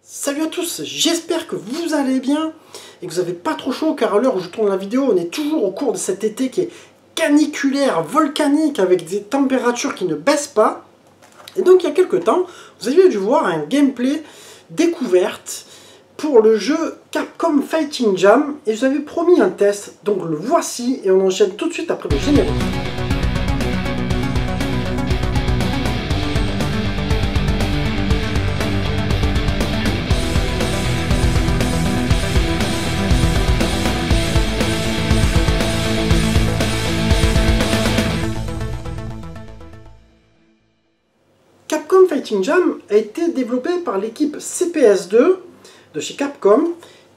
Salut à tous, j'espère que vous allez bien et que vous n'avez pas trop chaud car à l'heure où je tourne la vidéo, on est toujours au cours de cet été qui est caniculaire, volcanique avec des températures qui ne baissent pas. Et donc il y a quelques temps, vous avez dû voir un gameplay découverte pour le jeu Capcom Fighting Jam et je vous avais promis un test, donc le voici et on enchaîne tout de suite après le générique. Capcom Fighting Jam a été développé par l'équipe CPS2 de chez Capcom.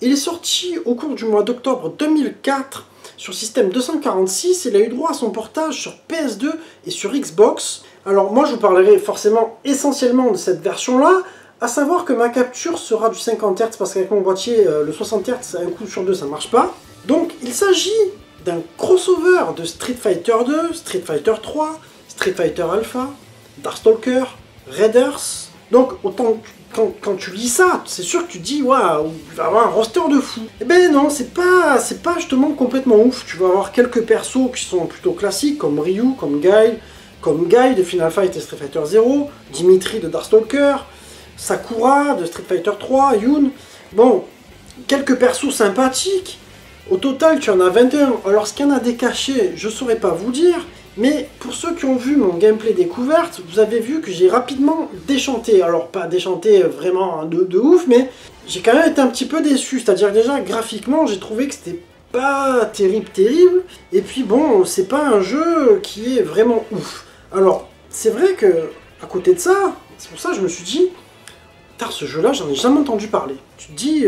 Il est sorti au cours du mois d'octobre 2004 sur système 246. Il a eu droit à son portage sur PS2 et sur Xbox. Alors moi je vous parlerai forcément essentiellement de cette version-là, à savoir que ma capture sera du 50 Hz parce qu'avec mon boîtier le 60 Hz, un coup sur deux ça ne marche pas. Donc il s'agit d'un crossover de Street Fighter 2, Street Fighter 3, Street Fighter Alpha, Darkstalker, Raiders. Donc autant quand tu lis ça, c'est sûr que tu te dis waouh, il va y avoir un roster de fou. Eh ben non, c'est pas justement complètement ouf. Tu vas avoir quelques persos qui sont plutôt classiques comme Ryu, comme Guy de Final Fight et Street Fighter 0, Dimitri de Darkstalker, Sakura de Street Fighter 3, Yun. Bon, quelques persos sympathiques. Au total, tu en as 21. Alors, ce qu'il y en a des cachés, je saurais pas vous dire. Mais pour ceux qui ont vu mon gameplay découverte, vous avez vu que j'ai rapidement déchanté. Alors pas déchanté vraiment de ouf, mais j'ai quand même été un petit peu déçu. C'est-à-dire que déjà graphiquement, j'ai trouvé que c'était pas terrible. Et puis bon, c'est pas un jeu qui est vraiment ouf. Alors c'est vrai que à côté de ça, c'est pour ça que je me suis dit, putain ce jeu-là, j'en ai jamais entendu parler. Tu te dis,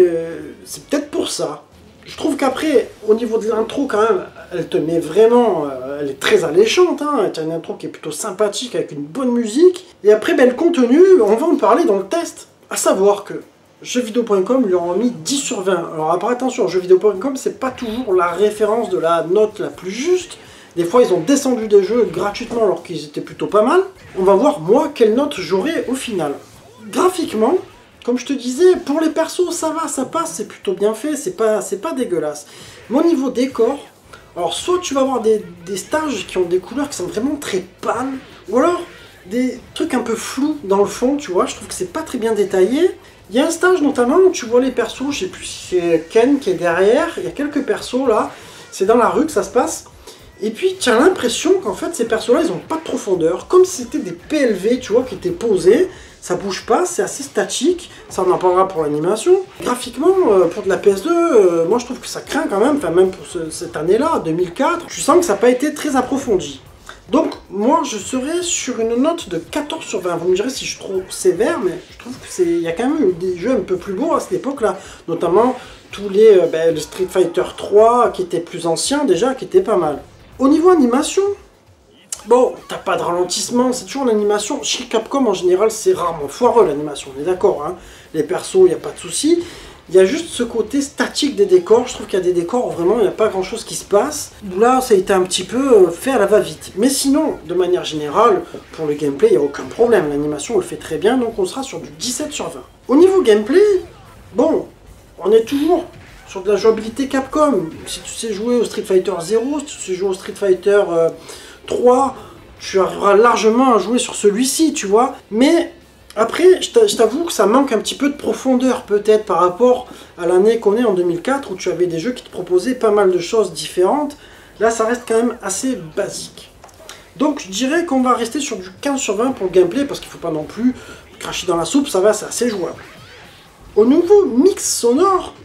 c'est peut-être pour ça. Je trouve qu'après, au niveau de l'intro, quand même, elle te met vraiment... elle est très alléchante, hein. Tu as une intro qui est plutôt sympathique, avec une bonne musique. Et après, ben, le contenu, on va en parler dans le test. À savoir que jeuxvideo.com lui ont mis 10 sur 20. Alors après, attention, jeuxvideo.com, c'est pas toujours la référence de la note la plus juste. Des fois, ils ont descendu des jeux gratuitement alors qu'ils étaient plutôt pas mal. On va voir, moi, quelle note j'aurai au final. Graphiquement... Comme je te disais, pour les persos, ça va, ça passe, c'est plutôt bien fait, c'est pas dégueulasse. Mais au niveau décor, alors soit tu vas avoir des stages qui ont des couleurs qui sont vraiment très pâles, ou alors des trucs un peu flous dans le fond, tu vois, je trouve que c'est pas très bien détaillé. Il y a un stage notamment où tu vois les persos, je sais plus si c'est Ken qui est derrière, il y a quelques persos là, c'est dans la rue que ça se passe. Et puis tu as l'impression qu'en fait ces persos-là, ils ont pas de profondeur, comme si c'était des PLV, tu vois, qui étaient posés. Ça bouge pas, c'est assez statique, ça on en parlera pour l'animation. Graphiquement, pour de la PS2, moi je trouve que ça craint quand même, enfin même pour cette année-là, 2004, je sens que ça n'a pas été très approfondi. Donc moi je serais sur une note de 14 sur 20, vous me direz si je trouve sévère, mais je trouve qu'il y a quand même eu des jeux un peu plus beaux à cette époque-là, notamment tous le Street Fighter 3 qui était plus ancien déjà, qui était pas mal. Au niveau animation, bon, t'as pas de ralentissement, c'est toujours l'animation. Chez Capcom, en général, c'est rarement foireux l'animation, on est d'accord, hein. Les persos, il n'y a pas de souci. Il y a juste ce côté statique des décors. Je trouve qu'il y a des décors où vraiment il n'y a pas grand chose qui se passe. Là, ça a été un petit peu fait à la va-vite. Mais sinon, de manière générale, pour le gameplay, il n'y a aucun problème. L'animation, on le fait très bien, donc on sera sur du 17 sur 20. Au niveau gameplay, bon, on est toujours sur de la jouabilité Capcom. Si tu sais jouer au Street Fighter 0, si tu sais jouer au Street Fighter 3, tu arriveras largement à jouer sur celui-ci, tu vois. Mais après, je t'avoue que ça manque un petit peu de profondeur, peut-être, par rapport à l'année qu'on est en 2004, où tu avais des jeux qui te proposaient pas mal de choses différentes. Là, ça reste quand même assez basique. Donc, je dirais qu'on va rester sur du 15 sur 20 pour le gameplay, parce qu'il ne faut pas non plus cracher dans la soupe, ça va, c'est assez jouable. Au nouveau mix sonore,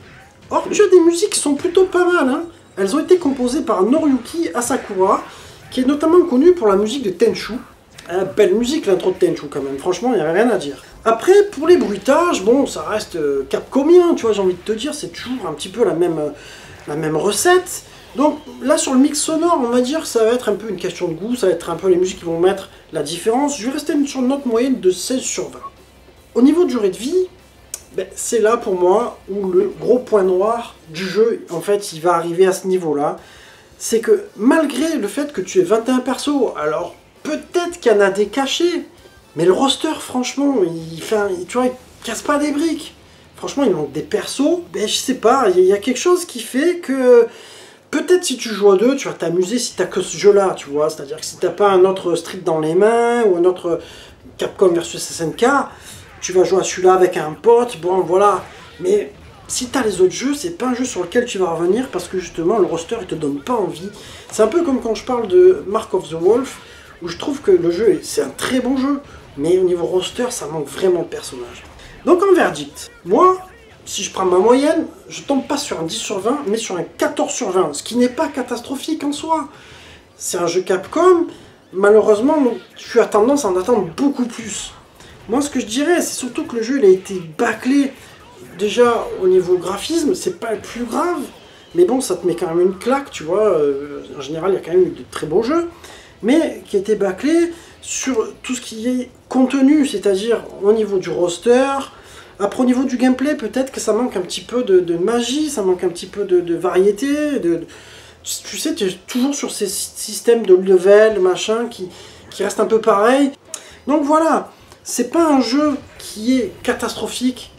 or, tu as des musiques qui sont plutôt pas mal, hein. Elles ont été composées par Noriyuki Asakura, qui est notamment connu pour la musique de Tenchu. Belle musique l'intro de Tenchu quand même, franchement il n'y a rien à dire. Après pour les bruitages, bon ça reste capcomien, tu vois, j'ai envie de te dire, c'est toujours un petit peu la même recette. Donc là sur le mix sonore, on va dire que ça va être un peu une question de goût, ça va être un peu les musiques qui vont mettre la différence. Je vais rester sur une note moyenne de 16 sur 20. Au niveau de durée de vie, ben, c'est là pour moi où le gros point noir du jeu, en fait il va arriver à ce niveau-là. C'est que malgré le fait que tu aies 21 persos, alors peut-être qu'il y en a des cachés, mais le roster, franchement, tu vois, il casse pas des briques. Franchement, il manque des persos. Ben, je sais pas, il y a quelque chose qui fait que... Peut-être si tu joues à deux, tu vas t'amuser si t'as que ce jeu-là, tu vois. C'est-à-dire que si t'as pas un autre Street dans les mains, ou un autre Capcom versus SNK, tu vas jouer à celui-là avec un pote, bon, voilà. Mais si t'as les autres jeux, c'est pas un jeu sur lequel tu vas revenir, parce que justement, le roster, il te donne pas envie. C'est un peu comme quand je parle de Mark of the Wolf, où je trouve que le jeu, c'est un très bon jeu, mais au niveau roster, ça manque vraiment de personnages. Donc en verdict, moi... Si je prends ma moyenne, je tombe pas sur un 10 sur 20, mais sur un 14 sur 20, ce qui n'est pas catastrophique en soi. C'est un jeu Capcom, malheureusement, tu as tendance à en attendre beaucoup plus. Moi, ce que je dirais, c'est surtout que le jeu il a été bâclé. Déjà, au niveau graphisme, c'est pas le plus grave, mais bon, ça te met quand même une claque, tu vois. En général, il y a quand même eu de très beaux jeux, mais qui a été bâclé sur tout ce qui est contenu, c'est-à-dire au niveau du roster. Après, au niveau du gameplay, peut-être que ça manque un petit peu de magie, ça manque un petit peu de variété. Tu sais, tu es toujours sur ces systèmes de level, machin, qui restent un peu pareils. Donc voilà, c'est pas un jeu qui est catastrophique,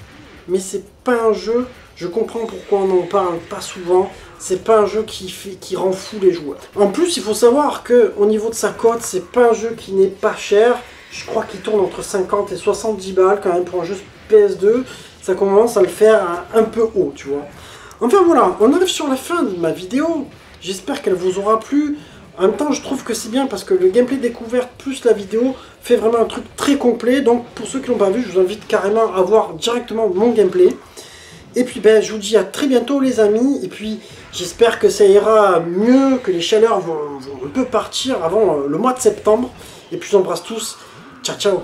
mais c'est pas un jeu, je comprends pourquoi on n'en parle pas souvent, c'est pas un jeu qui rend fou les joueurs. En plus, il faut savoir qu'au niveau de sa cote, c'est pas un jeu qui n'est pas cher. Je crois qu'il tourne entre 50 et 70 balles quand même pour un jeu PS2, ça commence à le faire un peu haut, tu vois. Enfin voilà, on arrive sur la fin de ma vidéo, j'espère qu'elle vous aura plu. En même temps, je trouve que c'est bien parce que le gameplay découverte plus la vidéo fait vraiment un truc très complet. Donc pour ceux qui l'ont pas vu, je vous invite carrément à voir directement mon gameplay. Et puis ben, je vous dis à très bientôt les amis, et puis j'espère que ça ira mieux, que les chaleurs vont un peu partir avant le mois de septembre. Et puis j'embrasse tous, ciao ciao.